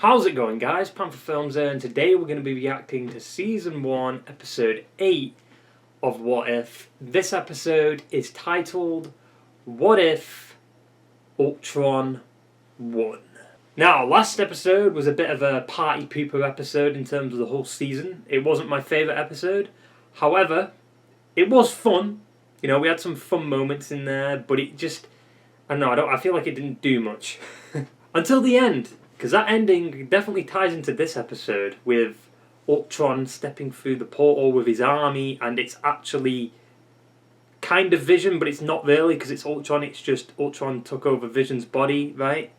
How's it going, guys? Panther Films here, and today we're going to be reacting to Season 1, Episode 8 of What If. This episode is titled, What If Ultron Won? Now, last episode was a bit of a party pooper episode in terms of the whole season. It wasn't my favourite episode. However, it was fun. You know, we had some fun moments in there, but it just... I feel like it didn't do much. Until the end. Because that ending definitely ties into this episode with Ultron stepping through the portal with his army, and it's actually kind of Vision, but it's not really because it's Ultron. It's just Ultron took over Vision's body, right?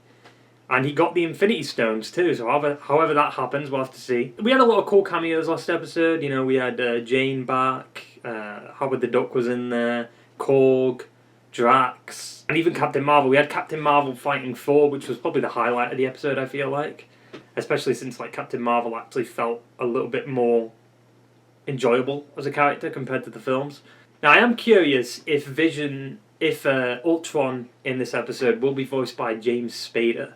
And he got the Infinity Stones too, so however that happens, we'll have to see. We had a lot of cool cameos last episode. You know, we had Jane back, Howard the Duck was in there, Korg, Drax, and even Captain Marvel. We had Captain Marvel fighting Thor, which was probably the highlight of the episode, I feel like. Especially since like Captain Marvel actually felt a little bit more enjoyable as a character compared to the films. Now I am curious if Ultron in this episode will be voiced by James Spader.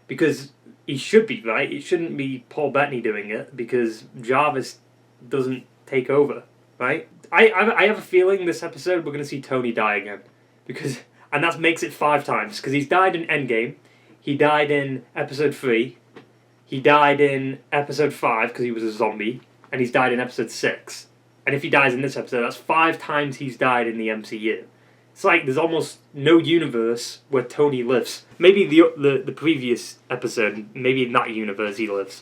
Because he should be, right? It shouldn't be Paul Bettany doing it, because Jarvis doesn't take over, right? I have a feeling this episode we're going to see Tony die again. And that makes it 5 times, because he's died in Endgame, he died in Episode 3, he died in Episode 5 because he was a zombie, and he's died in Episode 6. And if he dies in this episode, that's 5 times he's died in the MCU. It's like there's almost no universe where Tony lives. Maybe the previous episode, maybe in that universe he lives.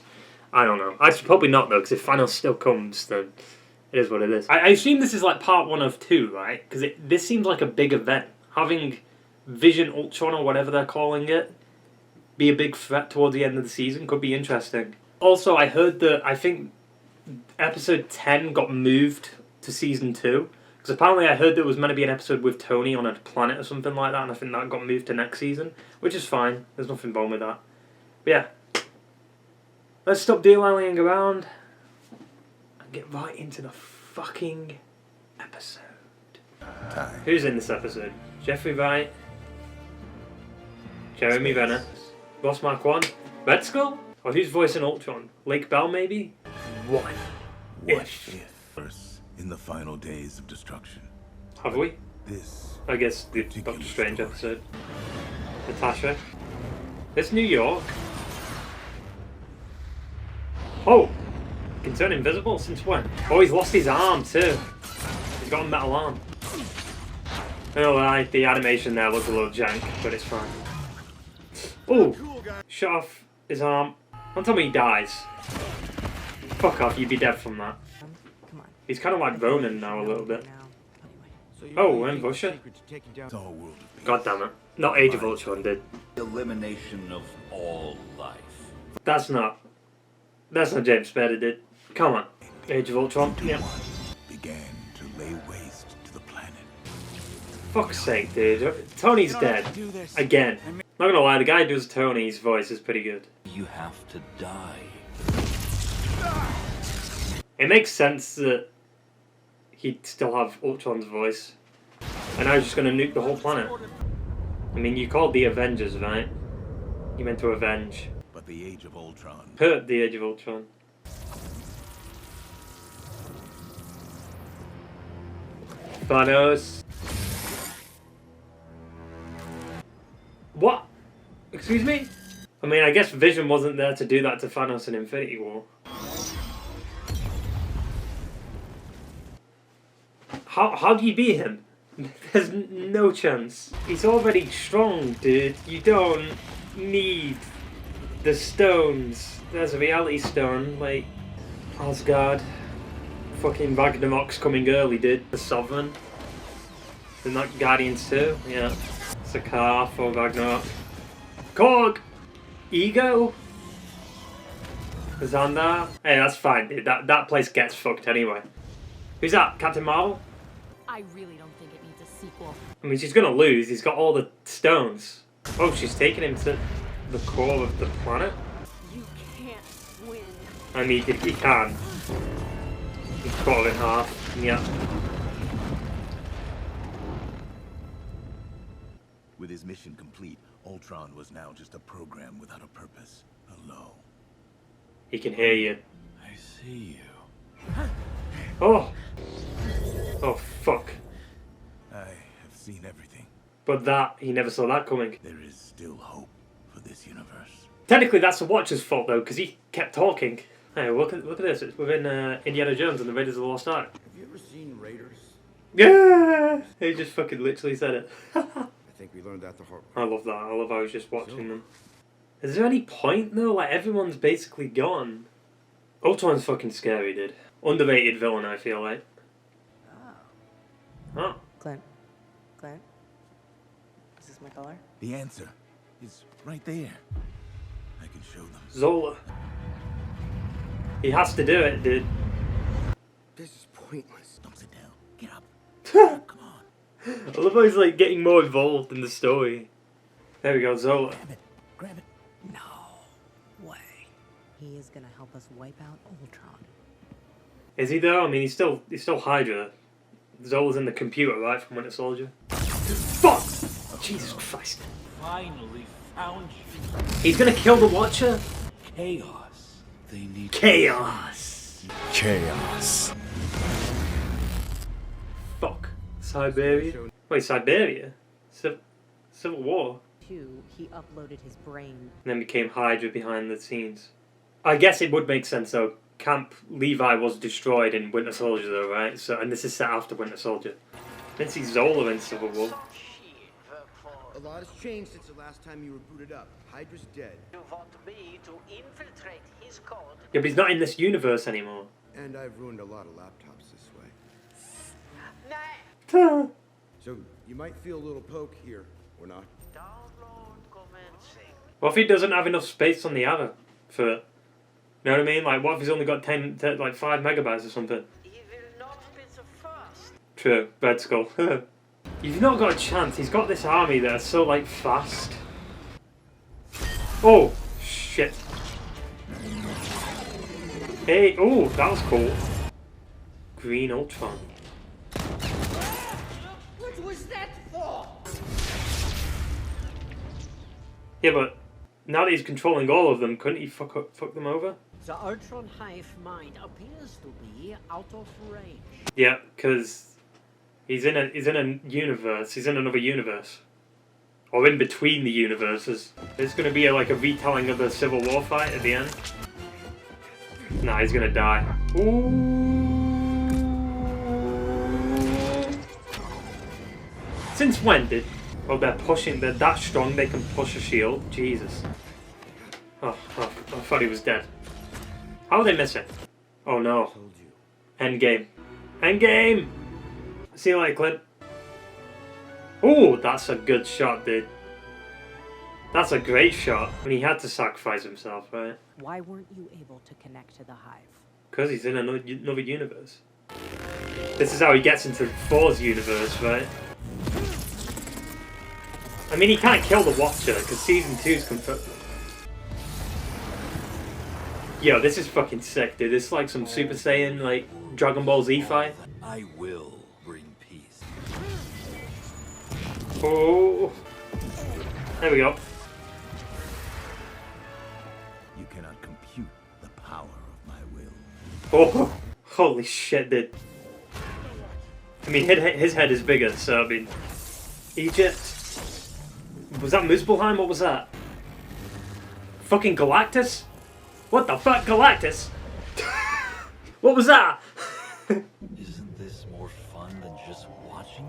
I don't know. Actually, probably not though, because if Thanos still comes, then it is what it is. I assume this is like part 1 of 2, right? Because this seems like a big event. Having Vision Ultron, or whatever they're calling it, be a big threat towards the end of the season could be interesting. Also, I heard that I think episode 10 got moved to season 2. Because apparently I heard there was meant to be an episode with Tony on a planet or something like that, and I think that got moved to next season, which is fine. There's nothing wrong with that. But yeah, let's stop dilly-dallying around and get right into the fucking episode. Who's in this episode? Jeffrey Wright, Jeremy Renner, Ross Marquand, Red Skull? Or who's voicing Ultron? Lake Bell, maybe? What if? In the final days of destruction. Have we? This. I guess the Doctor Strange episode. Natasha. It's New York. Oh! He can turn invisible since when? Oh, he's lost his arm too. He's got a metal arm. I know like the animation there looks a little jank, but it's fine. Oh! Shut off his arm. Don't tell me he dies. Fuck off, you'd be dead from that. He's kind of like Ronan now a little bit. Oh, and Busher. God damn it. Not Age of Ultron did. Elimination of all life. That's not James Spader did. Come on. Age of Ultron, yeah. Began to lay waste to the planet. Fuck's sake, dude. Tony's dead. Again. Not gonna lie, the guy who does Tony's voice is pretty good. You have to die. It makes sense that he'd still have Ultron's voice. And now he's just gonna nuke the whole planet. I mean, you called the Avengers, right? You meant to avenge. But the Age of Ultron. Hurt the Age of Ultron. Thanos. What? Excuse me? I mean, I guess Vision wasn't there to do that to Thanos in Infinity War. How do you beat him? There's no chance. He's already strong, dude. You don't need the stones. There's a reality stone, like Asgard. Fucking Ragnarok's coming early, dude. The Sovereign. Isn't that Guardians 2? Yeah. Sakaar for Ragnarok. Korg! Ego? Xandar? Hey, that's fine, dude. That place gets fucked anyway. Who's that? Captain Marvel? I really don't think it needs a sequel. I mean, she's gonna lose. He's got all the stones. Oh, she's taking him to the core of the planet? You can't win. I mean, he can. He's cut it in half. Yeah. With his mission complete, Ultron was now just a program without a purpose. Alone. He can hear you. I see you. Oh! Oh, fuck. I have seen everything. But that, he never saw that coming. There is still hope for this universe. Technically, that's the Watcher's fault, though, because he kept talking. Hey, look at this. It's within Indiana Jones and the Raiders of the Lost Ark. Have you ever seen Raiders? Yeah! He just fucking literally said it. I think we learned that the hard way. I love that. I love how I was just watching them. Is there any point, though? Like, everyone's basically gone. Ultron's fucking scary, dude. Underrated villain, I feel like. Oh. Clint. Clint? Is this my color? The answer is right there. I can show them. Zola. He has to do it, dude. This is pointless. Don't sit down. Get up. Come on. I love how he's like getting more involved in the story. There we go, Zola. Grab it. Grab it. No way. He is gonna help us wipe out Ultron. Is he though? I mean, he's still Hydra. Zola's in the computer, right, from Winter Soldier? Fuck! Jesus Christ. Finally found you. He's gonna kill the Watcher? Chaos. They need Chaos! Chaos. Fuck. Siberia? Wait, Siberia? Civil War? 2, he uploaded his brain. And then became Hydra behind the scenes. I guess it would make sense though. Camp Levi was destroyed in Winter Soldier though, right? So, and this is set after Winter Soldier. Didn't see Zola in Civil War. A lot has changed since the last time you were booted up. Hydra's dead. You want me to infiltrate his code? Yeah, but he's not in this universe anymore. And I've ruined a lot of laptops this way. Nah. So you might feel a little poke here, or not. Download commencing. What if he doesn't have enough space on the other for it? You know what I mean? Like, what if he's only got 5 megabytes or something? He will not be the first. True, Red Skull. You've not got a chance. He's got this army that are so, like, fast. Oh, shit. Hey, oh, that was cool. Green Ultron. What was that for? Yeah, but now that he's controlling all of them, couldn't he fuck them over? The Ultron hive mind appears to be out of range. Yeah, because he's in a universe. He's in another universe, or in between the universes. There's gonna be a retelling of the Civil War fight at the end. Nah, he's gonna die. Ooh. Since when did? Oh, they're pushing. They're that strong. They can push a shield. Jesus. Oh, I thought he was dead. How did they miss it? Oh no. Told you. Endgame. Endgame! See you later, Clint. Oh, that's a good shot, dude. That's a great shot. When he had to sacrifice himself, right? Why weren't you able to connect to the hive? Because he's in another universe. This is how he gets into Thor's universe, right? I mean, he can't kill the Watcher, because Season 2's confirmed. Yo, this is fucking sick, dude. This is like some Super Saiyan, like, Dragon Ball Z fight. I will bring peace. Oh. There we go. You cannot compute the power of my will. Oh, holy shit, dude. I mean, his head is bigger, so, I mean... Egypt? Was that Muspelheim? What was that? Fucking Galactus? What the fuck, Galactus? What was that? Isn't this more fun than just watching?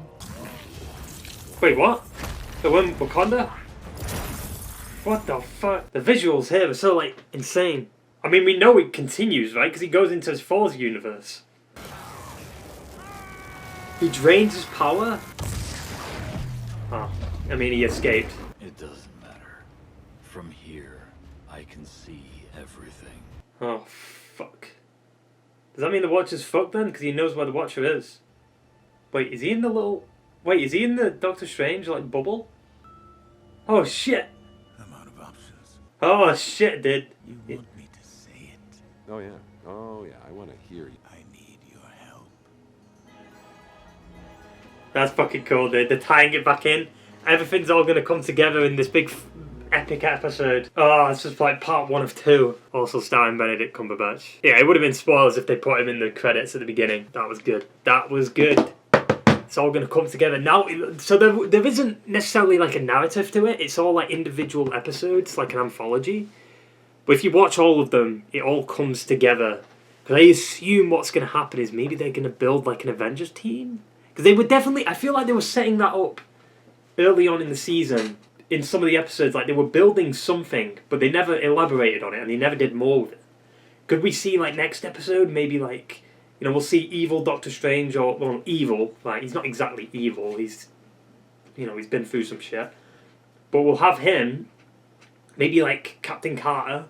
Wait, what? The one Wakanda? What the fuck? The visuals here are so, like, insane. I mean, we know it continues, right? Because he goes into his Thor's universe. He drains his power? Oh, I mean, he escaped. It doesn't matter. From here, I can see everything. Oh, fuck. Does that mean the Watcher's fucked then? Because he knows where the Watcher is. Wait, is he in the little... Wait, is he in the Doctor Strange, like, bubble? Oh, shit. I'm out of options. Oh, shit, dude. You want me to say it? Oh yeah, I want to hear you. I need your help. That's fucking cool, dude. They're tying it back in. Everything's all going to come together in this big epic episode. Oh, it's just like part 1 of 2. Also starring Benedict Cumberbatch. Yeah, it would have been spoilers if they put him in the credits at the beginning. That was good. That was good. It's all going to come together now. So there isn't necessarily like a narrative to it. It's all like individual episodes, like an anthology. But if you watch all of them, it all comes together. Because I assume what's going to happen is maybe they're going to build like an Avengers team. Because they were definitely, I feel like they were setting that up early on in the season. In some of the episodes, like they were building something, but they never elaborated on it and they never did more with it. Could we see like next episode, maybe like, you know, we'll see evil Doctor Strange, or, well, evil, like, he's not exactly evil, he's, you know, he's been through some shit. But we'll have him, maybe, like, Captain Carter,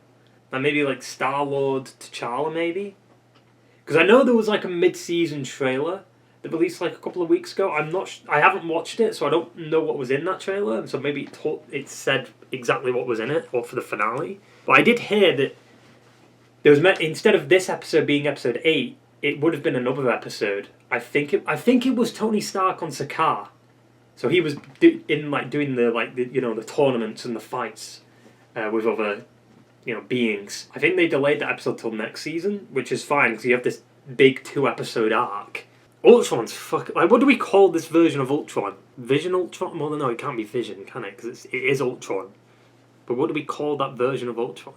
and maybe, like, Star-Lord T'Challa, maybe? Because I know there was, like, a mid-season trailer that released, like, a couple of weeks ago. I haven't watched it, so I don't know what was in that trailer, so maybe it said exactly what was in it, or for the finale. But I did hear that there was, instead of this episode being episode 8, it would have been another episode. I think it was Tony Stark on Sakaar. So he was doing the tournaments and the fights with other, you know, beings. I think they delayed that episode till next season, which is fine because you have this big 2-episode arc. Ultron's like, what do we call this version of Ultron? Vision Ultron? Well, no, it can't be Vision, can it? Because it is Ultron. But what do we call that version of Ultron?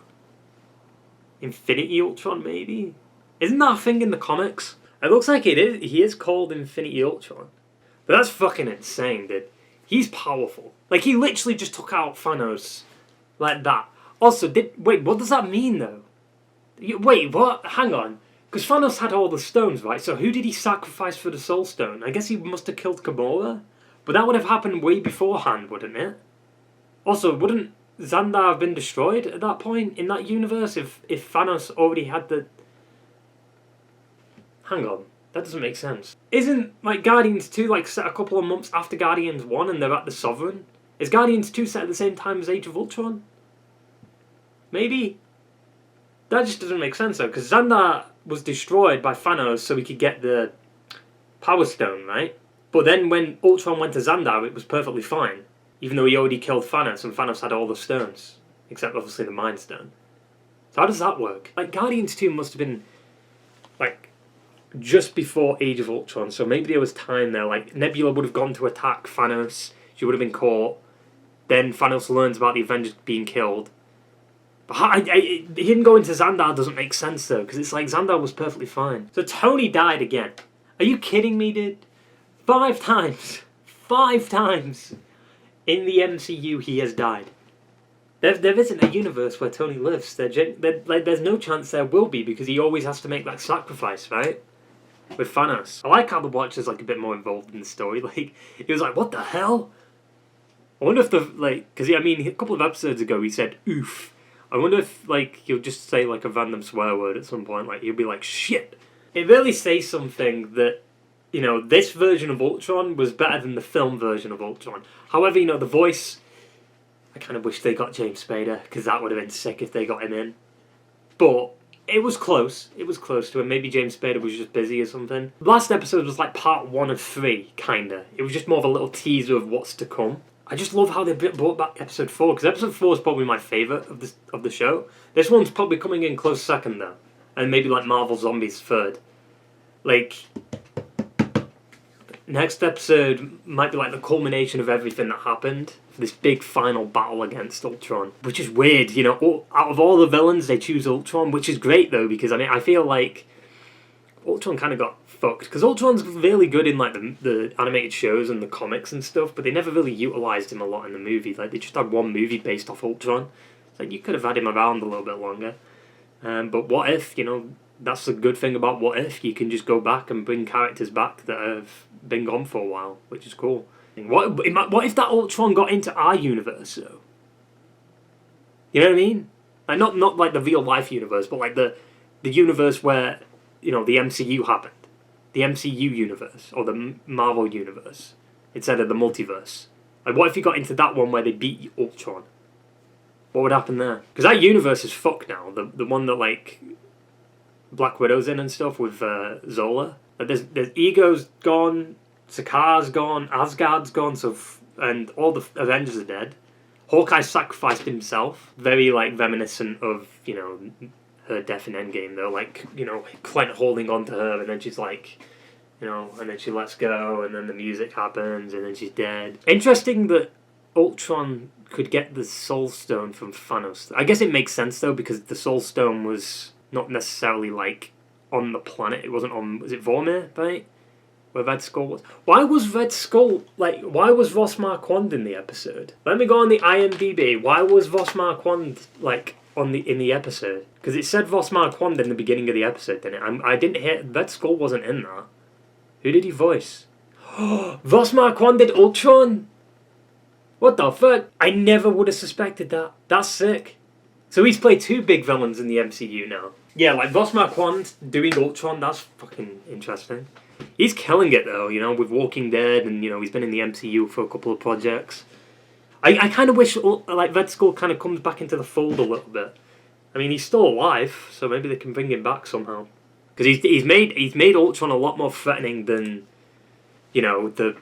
Infinity Ultron, maybe? Isn't that a thing in the comics? It looks like it is. He is called Infinity Ultron. But that's fucking insane, dude. He's powerful. Like, he literally just took out Thanos like that. Also, wait, what does that mean, though? Wait, what? Hang on. Because Thanos had all the stones, right? So who did he sacrifice for the Soul Stone? I guess he must have killed Gamora. But that would have happened way beforehand, wouldn't it? Also, wouldn't Xandar have been destroyed at that point in that universe if Thanos already had the... Hang on, that doesn't make sense. Isn't, like, Guardians 2, like, set a couple of months after Guardians 1 and they're at the Sovereign? Is Guardians 2 set at the same time as Age of Ultron? Maybe? That just doesn't make sense, though, because Xandar was destroyed by Thanos so he could get the Power Stone, right? But then when Ultron went to Xandar, it was perfectly fine. Even though he already killed Thanos and Thanos had all the stones. Except, obviously, the Mind Stone. So how does that work? Like, Guardians 2 must have been, like, just before Age of Ultron, so maybe there was time there. Like, Nebula would have gone to attack Thanos, she would have been caught, then Thanos learns about the Avengers being killed. But him going to Xandar doesn't make sense, though, because it's like Xandar was perfectly fine. So Tony died again. Are you kidding me, dude? 5 times. 5 times in the MCU he has died. There isn't a universe where Tony lives. There's no chance there will be, because he always has to make that sacrifice, right? With Thanos. I like how the Watcher's like a bit more involved in the story. Like, he was like, what the hell? I wonder if because I mean, a couple of episodes ago he said, oof. I wonder if, like, he'll just say, like, a random swear word at some point. Like, he'll be like, shit. It really says something that, you know, this version of Ultron was better than the film version of Ultron. However, you know, the voice, I kind of wish they got James Spader, because that would have been sick if they got him in. But it was close. It was close to him. Maybe James Spader was just busy or something. The last episode was, like, part 1 of 3, kinda. It was just more of a little teaser of what's to come. I just love how they brought back episode 4, because episode 4 is probably my favourite of the show. This one's probably coming in close second, though. And maybe, like, Marvel Zombies third. Like, next episode might be, like, the culmination of everything that happened. This big final battle against Ultron. Which is weird, you know. Out of all the villains, they choose Ultron, which is great, though, because, I mean, I feel like Ultron kind of got fucked, because Ultron's really good in, like, the animated shows and the comics and stuff, but they never really utilised him a lot in the movie. Like, they just had one movie based off Ultron. It's like, you could have had him around a little bit longer. But what if, you know, that's the good thing about What If, you can just go back and bring characters back that have been gone for a while, which is cool. What if that Ultron got into our universe, though? You know what I mean? Like, not like the real life universe, but like the universe where, you know, the MCU happened. The MCU universe, or the Marvel universe, instead of the multiverse. Like, what if you got into that one where they beat Ultron? What would happen there? Because that universe is fucked now. The one that, like, Black Widow's in and stuff with Zola. Like, there's Ego's gone, Sakaar's gone, Asgard's gone, and all the Avengers are dead. Hawkeye sacrificed himself. Very, like, reminiscent of, you know, her death in Endgame, though. Like, you know, Clint holding on to her, and then she's like, you know, and then she lets go, and then the music happens, and then she's dead. Interesting that Ultron could get the Soul Stone from Thanos. I guess it makes sense, though, because the Soul Stone was not necessarily, like, on the planet. It wasn't on... Was it Vormir, right? Where Red Skull was. Why was Red Skull... Like, why was Ross Marquand in the episode? Let me go on the IMDb. Why was Ross Marquand, like, in the episode? Because it said Ross Marquand in the beginning of the episode, didn't it? I didn't hear... Red Skull wasn't in that. Who did he voice? Ross Marquand did Ultron? What the fuck? I never would have suspected that. That's sick. So he's played 2 big villains in the MCU now. Yeah, like Ross Marquand doing Ultron, that's fucking interesting. He's killing it though, you know, with Walking Dead, and, you know, he's been in the MCU for a couple of projects. I kind of wish, like, Red Skull kind of comes back into the fold a little bit. I mean, he's still alive, so maybe they can bring him back somehow. Because he's made Ultron a lot more threatening than, you know, the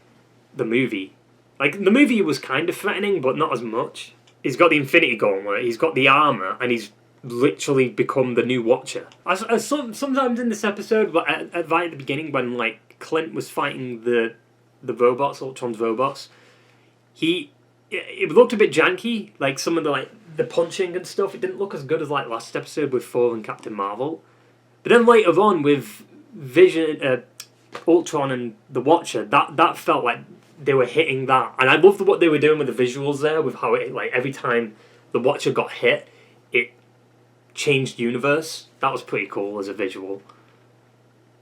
movie. Like, the movie was kind of threatening, but not as much. He's got the Infinity Gauntlet, he's got the armor, and he's literally become the new Watcher. Sometimes in this episode, right at the beginning, when, like, Clint was fighting the robots, Ultron's robots, it looked a bit janky. Like, some of the punching and stuff, it didn't look as good as, like, last episode with Thor and Captain Marvel. But then later on with Vision, Ultron and the Watcher, that felt like they were hitting that. And I loved what they were doing with the visuals there, with how it, like, every time the Watcher got hit, it changed universe. That was pretty cool as a visual.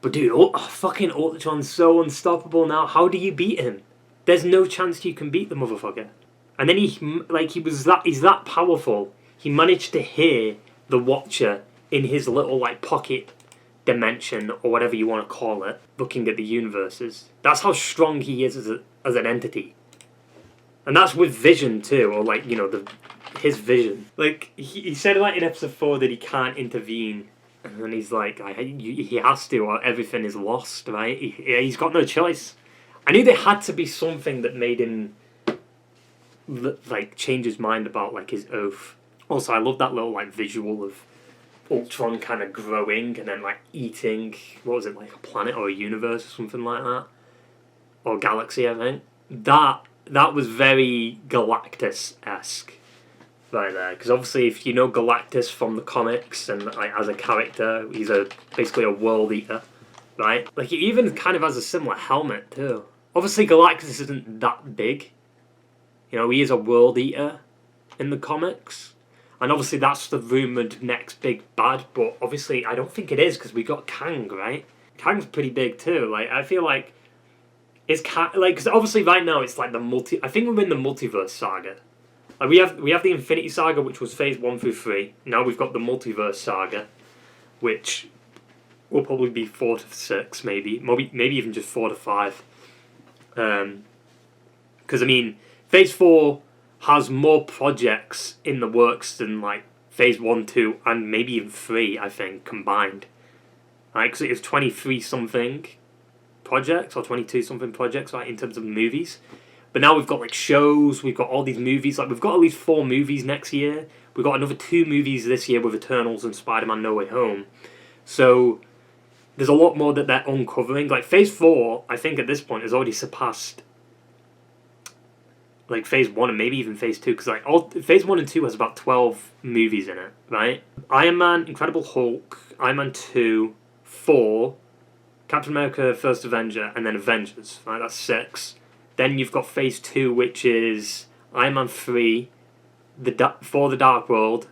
But dude, fucking Ultron's so unstoppable now. How do you beat him? There's no chance you can beat the motherfucker. And then he's that powerful. He managed to hear the Watcher in his little, like, pocket dimension, or whatever you want to call it, looking at the universes. That's how strong he is as an entity. And that's with Vision too, or, like, you know, his vision. Like, he said, like, in episode 4 that he can't intervene, and then he's like, he has to, or everything is lost, right? He's got no choice. I knew there had to be something that made him, like, change his mind about, like, his oath. Also, I love that little, like, visual of Ultron kind of growing and then, like, eating, what was it, like a planet or a universe or something like that, or galaxy, I think. That was very Galactus-esque right there, because obviously if you know Galactus from the comics and, like, as a character, he's basically a world eater, right? Like, he even kind of has a similar helmet too. Obviously Galactus isn't that big, you know, he is a world eater in the comics. And obviously that's the rumoured next big bad, but obviously I don't think it is, because we got Kang, right? Kang's pretty big too. Like, I feel like it's like, because obviously right now it's like I think we're in the Multiverse Saga. Like, we have the Infinity Saga, which was phase 1 through 3. Now we've got the Multiverse Saga, which will probably be 4 to 6, maybe even just 4 to 5. Because I mean, phase 4 has more projects in the works than, like, phase 1, 2, and maybe even 3, I think, combined. Right, because it was 23-something projects, or 22-something projects, right, in terms of movies. But now we've got, like, shows, we've got all these movies, like, we've got at least 4 movies next year. We've got another 2 movies this year with Eternals and Spider-Man No Way Home. So there's a lot more that they're uncovering. Like, phase 4, I think at this point, has already surpassed, like, phase 1 and maybe even phase 2, because, like, phase 1 and 2 has about 12 movies in it, right? Iron Man, Incredible Hulk, Iron Man 2, 4, Captain America, First Avenger, and then Avengers, right? That's 6. Then you've got phase 2, which is Iron Man 3, For the Dark World,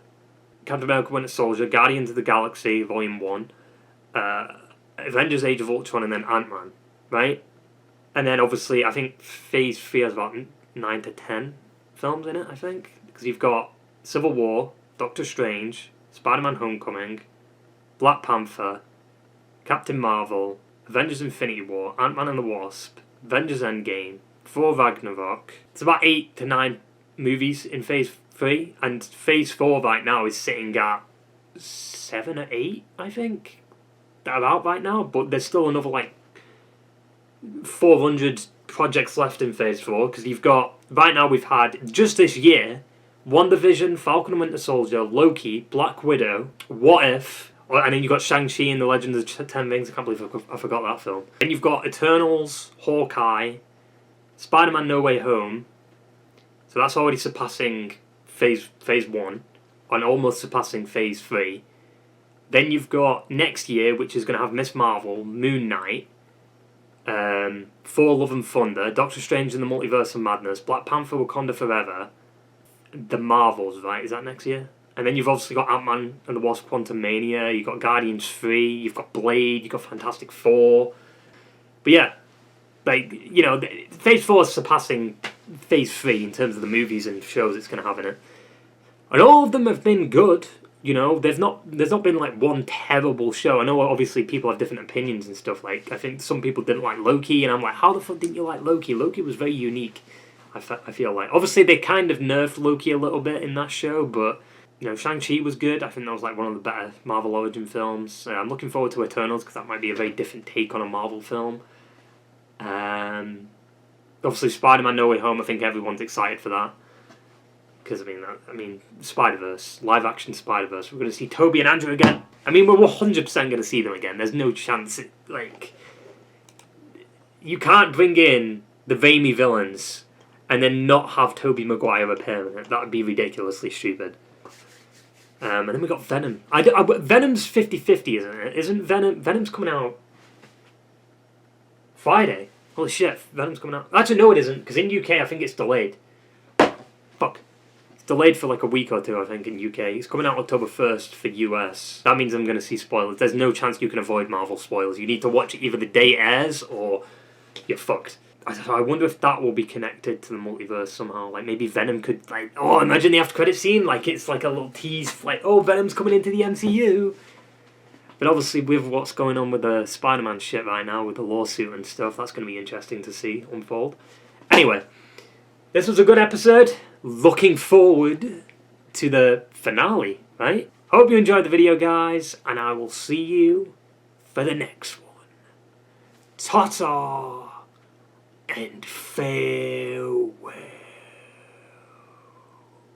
Captain America Winter Soldier, Guardians of the Galaxy, Volume 1, Avengers Age of Ultron, and then Ant-Man, right? And then obviously, I think phase 3 has about 9 to 10 films in it, I think. Because you've got Civil War, Doctor Strange, Spider-Man Homecoming, Black Panther, Captain Marvel, Avengers Infinity War, Ant-Man and the Wasp, Avengers Endgame, Thor Ragnarok. It's about 8 to 9 movies in phase 3, and phase 4 right now is sitting at 7 or 8, I think. They're out right now, but there's still another, like, 400 projects left in phase 4, because you've got, right now we've had, just this year, WandaVision, Falcon and Winter Soldier, Loki, Black Widow, What If, and then you've got Shang-Chi and the Legends of Ten Rings. I can't believe I forgot that film. Then you've got Eternals, Hawkeye, Spider-Man No Way Home. So that's already surpassing Phase 1 and almost surpassing Phase 3. Then you've got next year, which is going to have Miss Marvel, Moon Knight, Thor Love and Thunder, Doctor Strange and the Multiverse of Madness, Black Panther Wakanda Forever, The Marvels, right? Is that next year? And then you've obviously got Ant-Man and the Wasp Quantumania, you've got Guardians 3, you've got Blade, you've got Fantastic Four. But yeah, like, you know, Phase 4 is surpassing Phase 3 in terms of the movies and shows it's going to have in it. And all of them have been good, you know, there's not been like one terrible show. I know obviously people have different opinions and stuff, like, I think some people didn't like Loki, and I'm like, how the fuck didn't you like Loki? Loki was very unique, I feel like. Obviously they kind of nerfed Loki a little bit in that show, but... You know, Shang-Chi was good. I think that was like one of the better Marvel origin films. I'm looking forward to Eternals because that might be a very different take on a Marvel film. Obviously, Spider-Man No Way Home. I think everyone's excited for that because I mean, Spider-Verse, live-action Spider-Verse. We're going to see Tobey and Andrew again. I mean, we're 100% going to see them again. There's no chance. Like, you can't bring in the Raimi villains and then not have Tobey Maguire appear in it. That would be ridiculously stupid. And then we got Venom. Venom's 50-50, isn't it? Isn't Venom's coming out Friday? Holy shit, Venom's coming out. Actually, no, it isn't, because in UK I think it's delayed. Fuck. It's delayed for like a week or two, I think, in UK. It's coming out October 1st for US. That means I'm going to see spoilers. There's no chance you can avoid Marvel spoilers. You need to watch it either the day it airs or you're fucked. I wonder if that will be connected to the multiverse somehow. Like, maybe Venom could, like... Oh, imagine the after-credit scene. Like, it's like a little tease. Like, oh, Venom's coming into the MCU. But obviously, with what's going on with the Spider-Man shit right now, with the lawsuit and stuff, that's going to be interesting to see unfold. Anyway, this was a good episode. Looking forward to the finale, right? Hope you enjoyed the video, guys. And I will see you for the next one. Ta-ta! And farewell.